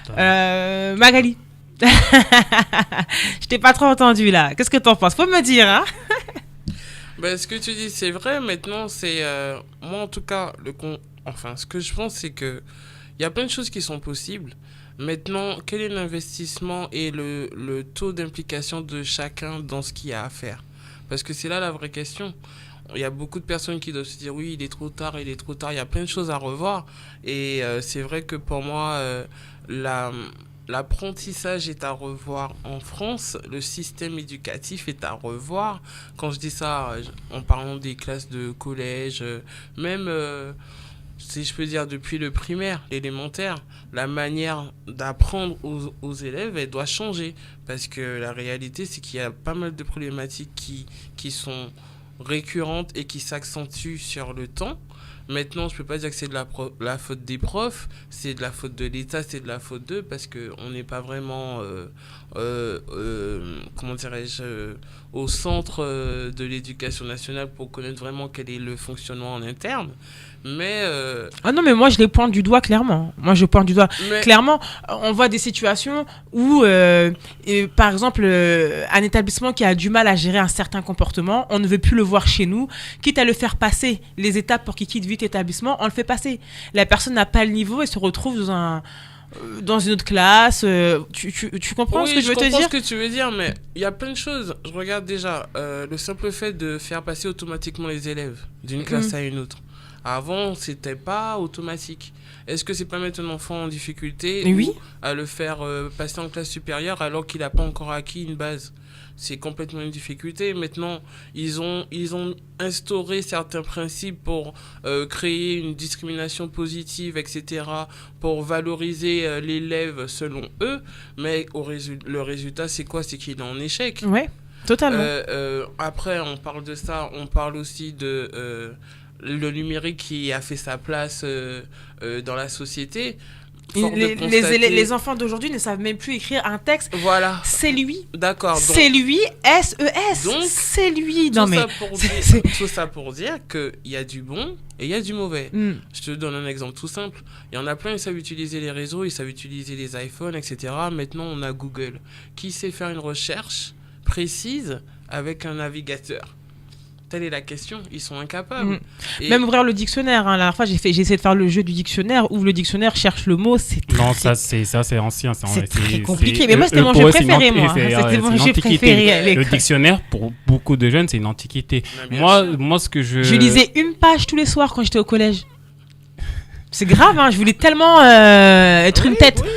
Magali. Je t'ai pas trop entendu là. Qu'est-ce que t'en penses? Faut me dire, hein? Ben, ce que tu dis, c'est vrai. Maintenant, c'est moi en tout cas enfin, ce que je pense, c'est que il y a plein de choses qui sont possibles. Maintenant, quel est l'investissement et le taux d'implication de chacun dans ce qu'il y a à faire? Parce que c'est là la vraie question. Il y a beaucoup de personnes qui doivent se dire oui, il est trop tard, il est trop tard. Il y a plein de choses à revoir. Et c'est vrai que pour moi, la, l'apprentissage est à revoir en France. Le système éducatif est à revoir. Quand je dis ça, en parlant des classes de collège, même, si je peux dire, depuis le primaire, l'élémentaire, la manière d'apprendre aux élèves, elle doit changer. Parce que la réalité, c'est qu'il y a pas mal de problématiques qui sont récurrentes et qui s'accentuent sur le temps. Maintenant, je peux pas dire que c'est de la faute des profs, c'est de la faute de l'État, c'est de la faute d'eux, parce qu'on n'est pas vraiment, comment dirais-je, au centre de l'éducation nationale pour connaître vraiment quel est le fonctionnement en interne. Mais, Ah non, mais moi, je les pointe du doigt, clairement. Moi, je pointe du doigt. mais Clairement, on voit des situations où, par exemple, un établissement qui a du mal à gérer un certain comportement, on ne veut plus le voir chez nous. Quitte à le faire passer les étapes pour qu'il quitte vite l'établissement, on le fait passer. La personne n'a pas le niveau et se retrouve dans une autre classe. Tu comprends ce que oui, je je veux te comprends dire? ce que tu veux dire, mais il y a plein de choses. Je regarde déjà le simple fait de faire passer automatiquement les élèves d'une classe à une autre. Avant, c'était pas automatique. Est-ce que c'est pas mettre un enfant en difficulté Oui. ou à le faire passer en classe supérieure alors qu'il n'a pas encore acquis une base? C'est complètement une difficulté. Maintenant, ils ont instauré certains principes pour créer une discrimination positive, etc., pour valoriser l'élève selon eux. Mais le résultat, c'est quoi? C'est qu'il est en échec. Ouais, totalement. Après, on parle de ça, on parle aussi de le numérique qui a fait sa place dans la société. Fort de constater... Les enfants d'aujourd'hui ne savent même plus écrire un texte. Voilà. C'est lui. D'accord. Donc, C'est lui. S-E-S. donc, C'est lui. tout Non, mais. ça pour dire, tout ça pour dire qu'il y a du bon et il y a du mauvais. Je te donne un exemple tout simple. Il y en a plein, ils savent utiliser les réseaux, ils savent utiliser les iPhones, etc. Maintenant, on a Google qui sait faire une recherche précise avec un navigateur. Telle est la question, ils sont incapables. Et même ouvrir le dictionnaire, hein. La dernière fois, j'ai essayé de faire le jeu du dictionnaire, ouvre le dictionnaire, cherche le mot, c'est très... Non, ça c'est ancien. C'est très compliqué. Mais moi, c'était mon jeu préféré, moi. C'était mon jeu préféré à l'école. Le dictionnaire, pour beaucoup de jeunes, c'est une antiquité. Moi, ce que Je lisais une page tous les soirs quand j'étais au collège. C'est grave, hein. Je voulais tellement être une tête. Oui.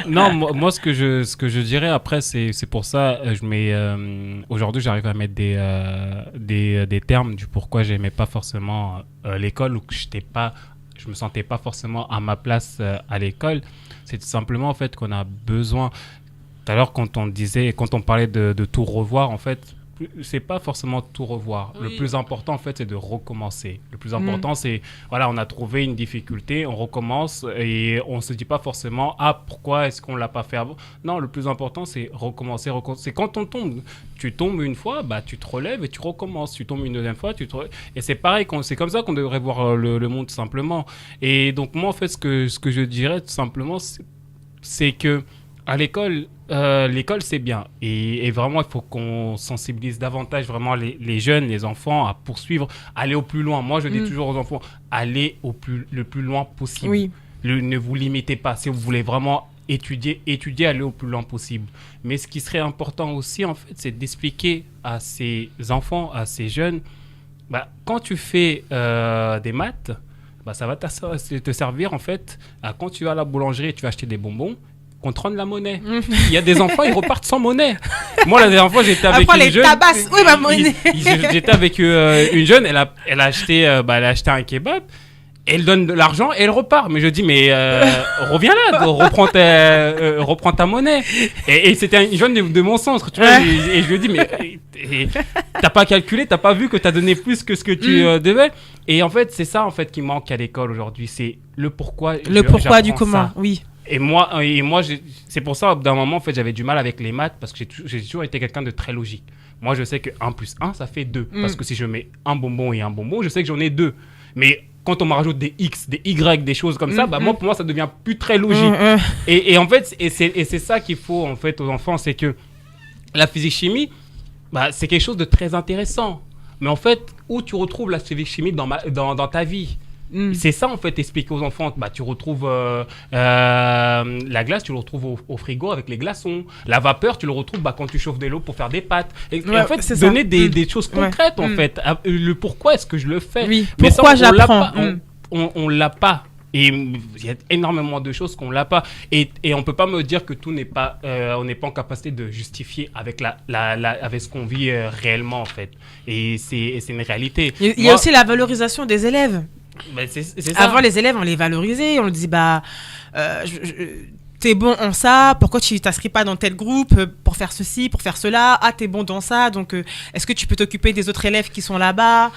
Non, moi ce que je dirais après, c'est pour ça, aujourd'hui j'arrive à mettre des termes du pourquoi j'aimais pas forcément l'école, ou que je me sentais pas forcément à ma place à l'école. C'est tout simplement en fait qu'on a besoin. Tout à l'heure quand on parlait de tout revoir, en fait, c'est pas forcément tout revoir. Oui. Le plus important, en fait, c'est de recommencer. Le plus important, c'est, voilà, on a trouvé une difficulté, on recommence et on se dit pas forcément, pourquoi est-ce qu'on l'a pas fait avant? Non, le plus important, c'est recommencer. C'est quand on tombe. Tu tombes une fois, tu te relèves et tu recommences. Tu tombes une deuxième fois, et c'est pareil, c'est comme ça qu'on devrait voir le monde, tout simplement. Et donc, moi, en fait, ce que je dirais, tout simplement, c'est que à l'école, c'est bien. Et vraiment, il faut qu'on sensibilise davantage vraiment les jeunes, les enfants à poursuivre, aller au plus loin. Moi, je dis toujours aux enfants, allez le plus loin possible. Oui. Ne vous limitez pas. Si vous voulez vraiment étudier, allez au plus loin possible. Mais ce qui serait important aussi, en fait, c'est d'expliquer à ces enfants, à ces jeunes, quand tu fais des maths, ça va te servir, en fait, quand tu vas à la boulangerie et tu vas acheter des bonbons, qu'on te rende la monnaie. Il y a des enfants, ils repartent sans monnaie. Moi, la dernière fois, j'étais avec une jeune. Tabasses. Oui, ma monnaie. J'étais avec une jeune, elle a acheté un kebab. Elle donne de l'argent et elle repart. Mais je dis, reviens là, reprends ta monnaie. Et c'était une jeune de mon centre, tu vois. Et je lui ai dit, mais t'as pas calculé, t'as pas vu que t'as donné plus que ce que tu devais. Et en fait, c'est ça en fait qui manque à l'école aujourd'hui. C'est le pourquoi. Le pourquoi du comment, ça. oui. Et moi c'est pour ça, d'un moment, en fait, j'avais du mal avec les maths parce que j'ai toujours été quelqu'un de très logique. Moi, je sais que 1 plus 1, ça fait 2. Parce que si je mets un bonbon et un bonbon, je sais que j'en ai 2. Mais quand on me rajoute des X, des Y, des choses comme ça, moi, pour moi, ça devient plus très logique. Et en fait, c'est ça qu'il faut en fait aux enfants, c'est que la physique-chimie, c'est quelque chose de très intéressant. Mais en fait, où tu retrouves la physique-chimie dans ta vie? C'est ça, en fait, expliquer aux enfants. Tu retrouves la glace, tu le retrouves au frigo avec les glaçons. La vapeur, tu le retrouves quand tu chauffes de l'eau pour faire des pâtes. Et en fait, donner des choses concrètes, en fait. Le pourquoi est-ce que je le fais. Oui. Mais pourquoi ça, j'apprends on l'a pas. Et il y a énormément de choses qu'on l'a pas. Et on peut pas me dire que tout n'est pas, on n'est pas en capacité de justifier avec avec ce qu'on vit réellement, en fait. Et c'est une réalité. Il y a aussi la valorisation des élèves. C'est ça. Avant, les élèves, on les valorisait. On leur disait, t'es bon en ça, pourquoi tu t'inscris pas dans tel groupe pour faire ceci, pour faire cela? Ah, t'es bon dans ça, donc est-ce que tu peux t'occuper des autres élèves qui sont là-bas?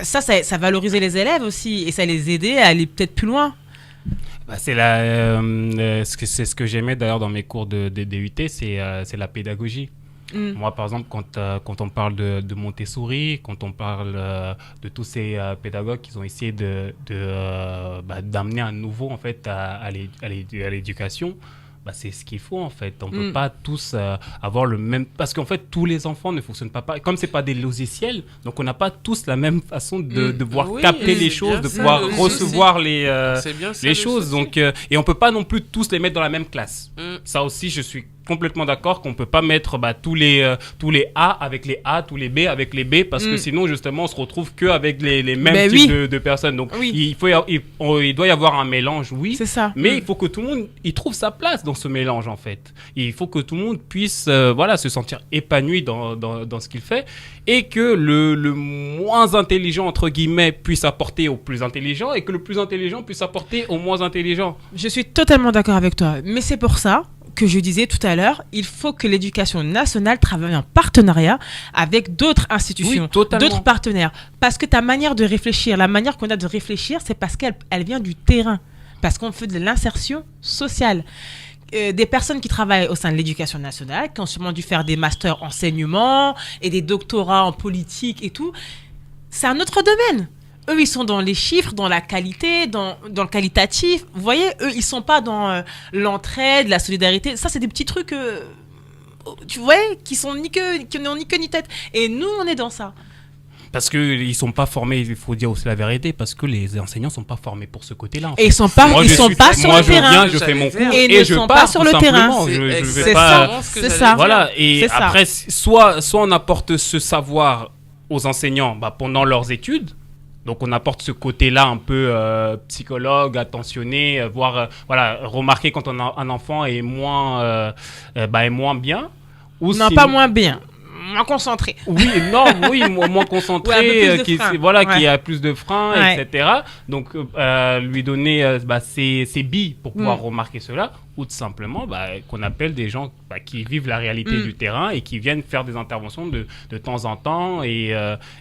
Ça valorisait les élèves aussi, et ça les aidait à aller peut-être plus loin. C'est ce que j'aimais d'ailleurs dans mes cours de DUT, c'est la pédagogie. Moi, par exemple, quand on parle de Montessori, quand on parle de tous ces pédagogues qui ont essayé d'amener un nouveau en fait à l'éducation, c'est ce qu'il faut en fait. On peut pas tous avoir le même, parce qu'en fait tous les enfants ne fonctionnent pas pareil. Comme c'est pas des logiciels, donc on n'a pas tous la même façon de pouvoir capter les choses, de pouvoir recevoir les choses. Donc et on peut pas non plus tous les mettre dans la même classe. Ça aussi, je suis complètement d'accord qu'on peut pas mettre tous les A avec les A, tous les B avec les B, parce que sinon justement on se retrouve que avec les mêmes types de personnes. Donc il doit y avoir un mélange, c'est ça. Mais il faut que tout le monde y trouve sa place dans ce mélange en fait. Il faut que tout le monde puisse se sentir épanoui dans ce qu'il fait, et que le moins intelligent entre guillemets puisse apporter au plus intelligent, et que le plus intelligent puisse apporter au moins intelligent. Je suis totalement d'accord avec toi, mais c'est pour ça que je disais tout à l'heure, il faut que l'éducation nationale travaille en partenariat avec d'autres institutions, d'autres partenaires. Parce que ta manière de réfléchir, la manière qu'on a de réfléchir, c'est parce qu'elle vient du terrain. Parce qu'on fait de l'insertion sociale. Des personnes qui travaillent au sein de l'éducation nationale, qui ont sûrement dû faire des masters enseignement et des doctorats en politique et tout, c'est un autre domaine. Eux, ils sont dans les chiffres, dans la qualité, dans le qualitatif. Vous voyez, eux, ils sont pas dans l'entraide, la solidarité. Ça, c'est des petits trucs, tu vois, qui n'ont ni queue ni tête. Et nous, on est dans ça. Parce qu'ils ne sont pas formés, il faut dire aussi la vérité, parce que les enseignants ne sont pas formés pour ce côté-là. Et ils ne sont pas sur le terrain. Moi, je fais mon cours et ne sont pas sur le terrain. C'est ça. Voilà. Et après, soit on apporte ce savoir aux enseignants pendant leurs études. Donc, on apporte ce côté-là un peu psychologue, attentionné, voire remarquer quand un enfant est moins bien. Ou non, pas moins bien. Moins concentré. Moins concentré, qui a plus de freins, etc. Donc, lui donner ses billes pour pouvoir remarquer cela, ou tout simplement qu'on appelle des gens qui vivent la réalité du terrain et qui viennent faire des interventions de temps en temps et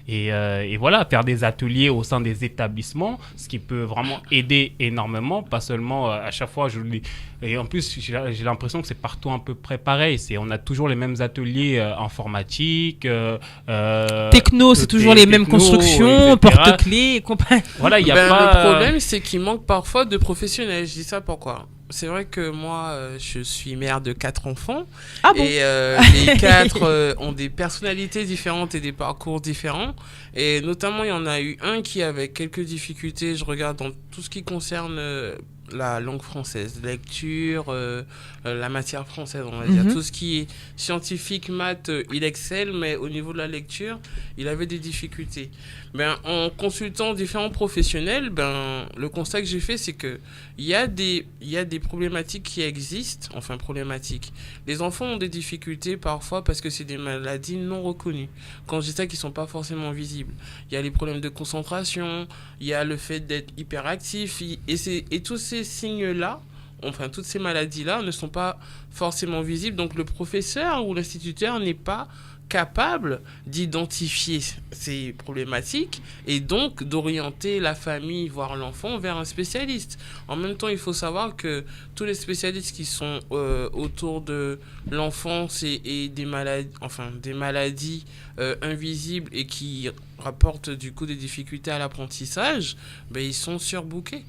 faire des ateliers au sein des établissements, ce qui peut vraiment aider énormément, pas seulement à chaque fois, je le dis. Et en plus, j'ai l'impression que c'est partout à peu près pareil. On a toujours les mêmes ateliers informatiques. Techno, c'est toujours les mêmes constructions, porte-clés et compagnie. Voilà, le problème, c'est qu'il manque parfois de professionnels. Je dis ça pourquoi? C'est vrai que moi, je suis mère de 4 enfants. Ah bon? Et les 4 ont des personnalités différentes et des parcours différents. Et notamment, il y en a eu un qui avait quelques difficultés. Je regarde dans tout ce qui concerne la langue française, lecture, la matière française, on va dire. Tout ce qui est scientifique, maths, il excelle, mais au niveau de la lecture, il avait des difficultés. En consultant différents professionnels, le constat que j'ai fait, c'est que il y a des problématiques qui existent, enfin problématiques. Les enfants ont des difficultés parfois parce que c'est des maladies non reconnues. Quand je dis ça, qui sont pas forcément visibles. Il y a les problèmes de concentration, il y a le fait d'être hyperactif, et tous ces signes-là, enfin toutes ces maladies-là ne sont pas forcément visibles. Donc le professeur ou l'instituteur n'est pas capable d'identifier ces problématiques et donc d'orienter la famille, voire l'enfant, vers un spécialiste. En même temps, il faut savoir que tous les spécialistes qui sont autour de l'enfance et des maladies invisibles et qui rapportent du coup des difficultés à l'apprentissage, ben, ils sont surbookés.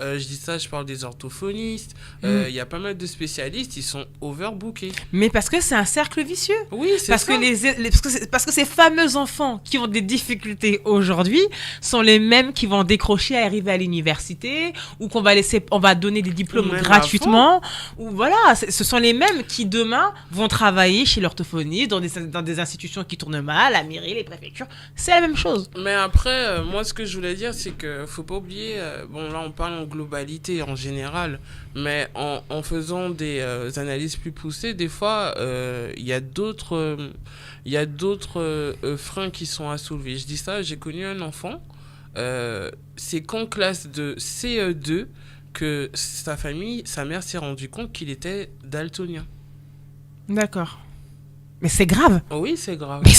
Je dis ça, je parle des orthophonistes. Il y a pas mal de spécialistes, ils sont overbookés. Mais parce que c'est un cercle vicieux. Oui, c'est Parce ça. parce que ces fameux enfants qui ont des difficultés aujourd'hui sont les mêmes qui vont décrocher à arriver à l'université ou on va donner des diplômes gratuitement. Ou voilà, ce sont les mêmes qui demain vont travailler chez l'orthophoniste dans des institutions qui tournent mal, la mairie, les préfectures. C'est la même chose. Mais après, moi, ce que je voulais dire, c'est que faut pas oublier. Bon, là, on parle en globalité en général, mais en faisant des analyses plus poussées, des fois, il y a d'autres freins qui sont à soulever. Je dis ça, j'ai connu un enfant, c'est qu'en classe de CE2 que sa mère s'est rendue compte qu'il était daltonien. D'accord. Mais c'est grave. Oui, c'est grave. Mais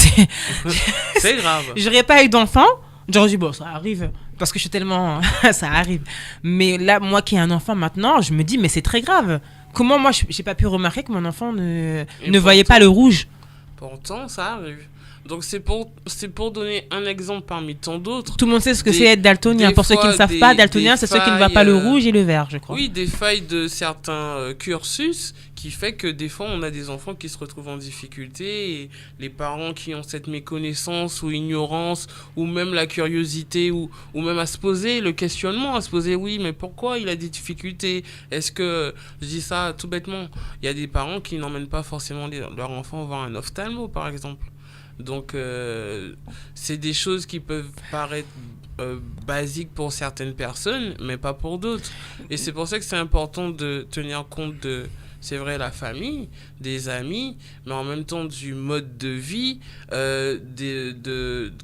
c'est grave. J'aurais pas eu d'enfant, j'aurais dit, bon, ça arrive. Parce que je suis tellement... ça arrive. Mais là, moi qui ai un enfant maintenant, je me dis, mais c'est très grave. Comment moi, j'ai pas pu remarquer que mon enfant ne voyait pas le rouge? Pourtant, ça arrive. Donc, c'est pour donner un exemple parmi tant d'autres. Tout le monde sait ce que c'est être daltonien. Pour ceux qui ne savent pas, daltonien, c'est ceux qui ne voient pas le rouge et le vert, je crois. Oui, des failles de certains cursus qui fait que des fois, on a des enfants qui se retrouvent en difficulté et les parents qui ont cette méconnaissance ou ignorance ou même la curiosité ou même à se poser le questionnement, à se poser, oui, mais pourquoi il a des difficultés? Est-ce que, je dis ça tout bêtement, il y a des parents qui n'emmènent pas forcément leur enfant voir un ophtalmo, par exemple. Donc, c'est des choses qui peuvent paraître basiques pour certaines personnes, mais pas pour d'autres. Et c'est pour ça que c'est important de tenir compte de, c'est vrai, la famille, des amis, mais en même temps du mode de vie,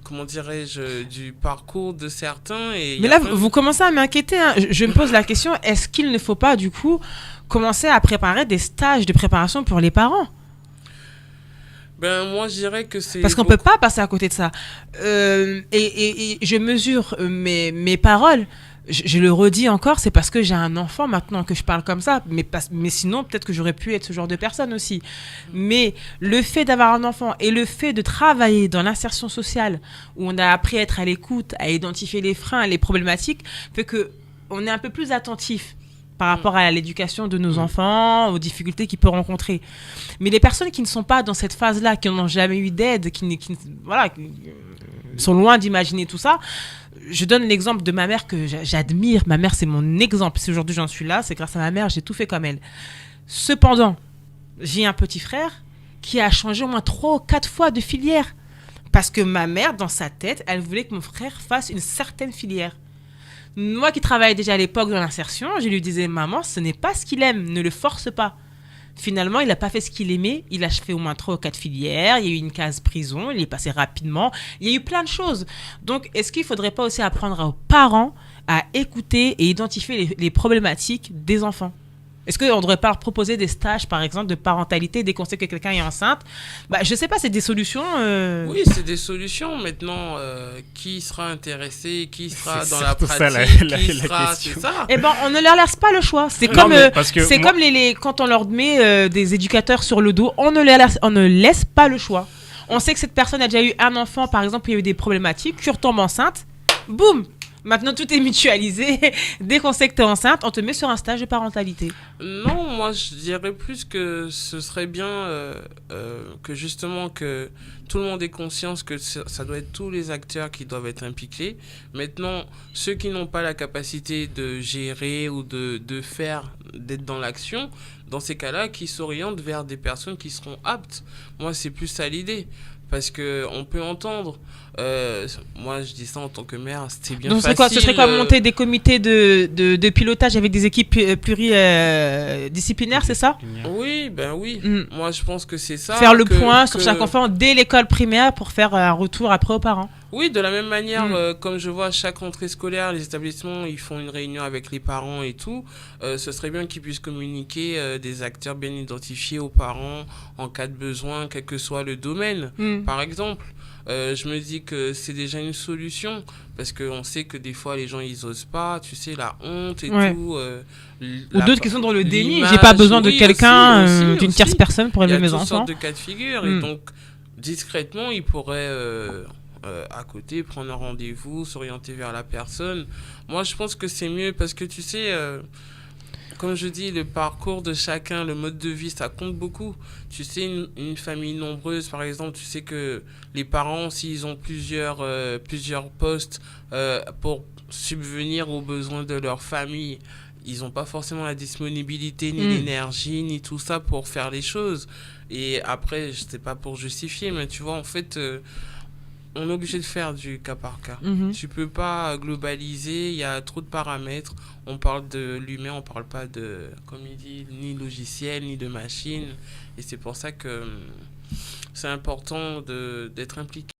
comment dirais-je, du parcours de certains. Mais là, vous commencez à m'inquiéter. Hein. Je me pose la question, est-ce qu'il ne faut pas, du coup, commencer à préparer des stages de préparation pour les parents ? Ben, moi, je dirais que c'est... Parce qu'on ne peut pas passer à côté de ça. Et je mesure mes paroles. Je le redis encore, c'est parce que j'ai un enfant maintenant que je parle comme ça. Mais sinon, peut-être que j'aurais pu être ce genre de personne aussi. Mais le fait d'avoir un enfant et le fait de travailler dans l'insertion sociale, où on a appris à être à l'écoute, à identifier les freins, les problématiques, fait qu'on est un peu plus attentif par rapport à l'éducation de nos enfants, aux difficultés qu'ils peuvent rencontrer. Mais les personnes qui ne sont pas dans cette phase-là, qui n'ont jamais eu d'aide, qui sont loin d'imaginer tout ça, je donne l'exemple de ma mère que j'admire. Ma mère, c'est mon exemple. Si aujourd'hui j'en suis là, c'est grâce à ma mère, j'ai tout fait comme elle. Cependant, j'ai un petit frère qui a changé au moins 3 ou 4 fois de filière. Parce que ma mère, dans sa tête, elle voulait que mon frère fasse une certaine filière. Moi qui travaillais déjà à l'époque dans l'insertion, je lui disais, maman, ce n'est pas ce qu'il aime, ne le force pas. Finalement, il n'a pas fait ce qu'il aimait, il a fait au moins 3 ou 4 filières, il y a eu une case prison, il est passé rapidement, il y a eu plein de choses. Donc, est-ce qu'il ne faudrait pas aussi apprendre aux parents à écouter et identifier les problématiques des enfants ? Est-ce qu'on ne devrait pas leur proposer des stages, par exemple, de parentalité dès qu'on sait que quelqu'un est enceinte ? Je ne sais pas, c'est des solutions. Oui, c'est des solutions. Maintenant, qui sera intéressé, qui sera dans la pratique, c'est ça. Eh ben, on ne leur laisse pas le choix. C'est comme, quand on leur met des éducateurs sur le dos, on ne laisse pas le choix. On sait que cette personne a déjà eu un enfant, par exemple, il y a eu des problématiques, tu retombes enceinte, boum. Maintenant, tout est mutualisé. Dès qu'on sait que tu es enceinte, on te met sur un stage de parentalité. Non, moi, je dirais plus que ce serait bien que justement que tout le monde ait conscience que ça doit être tous les acteurs qui doivent être impliqués. Maintenant, ceux qui n'ont pas la capacité de gérer ou d'être dans l'action, dans ces cas-là, qui s'orientent vers des personnes qui seront aptes. Moi, c'est plus ça l'idée. Parce qu'on peut entendre, moi je dis ça en tant que mère, c'était bien facile. Donc ce serait quoi monter des comités de pilotage avec des équipes pluridisciplinaires, c'est ça ? Oui, ben oui. Moi je pense que c'est ça. Faire le point sur chaque enfant dès l'école primaire pour faire un retour après aux parents. Oui, de la même manière, comme je vois chaque rentrée scolaire, les établissements, ils font une réunion avec les parents et tout. Ce serait bien qu'ils puissent communiquer des acteurs bien identifiés aux parents en cas de besoin, quel que soit le domaine. Par exemple, je me dis que c'est déjà une solution parce qu'on sait que des fois les gens ils osent pas, tu sais, la honte et tout. Ou d'autres qui sont dans le déni. l'image, J'ai pas besoin de oui, quelqu'un, aussi, d'une tierce personne pour il y élever a mes toutes enfants. sortes de cas de figure et donc discrètement ils pourraient à côté prendre un rendez-vous, s'orienter vers la personne. Moi je pense que c'est mieux parce que tu sais comme je dis, le parcours de chacun, le mode de vie, ça compte beaucoup. Tu sais, une famille nombreuse, par exemple, tu sais que les parents, s'ils ont plusieurs postes pour subvenir aux besoins de leur famille, ils n'ont pas forcément la disponibilité, ni l'énergie, ni tout ça pour faire les choses. Et après, je sais pas pour justifier, mais tu vois, en fait, on est obligé de faire du cas par cas. Tu peux pas globaliser, il y a trop de paramètres. On parle de l'humain, on parle pas de, comme il dit, ni logiciel, ni de machine. Et c'est pour ça que c'est important d'être impliqué.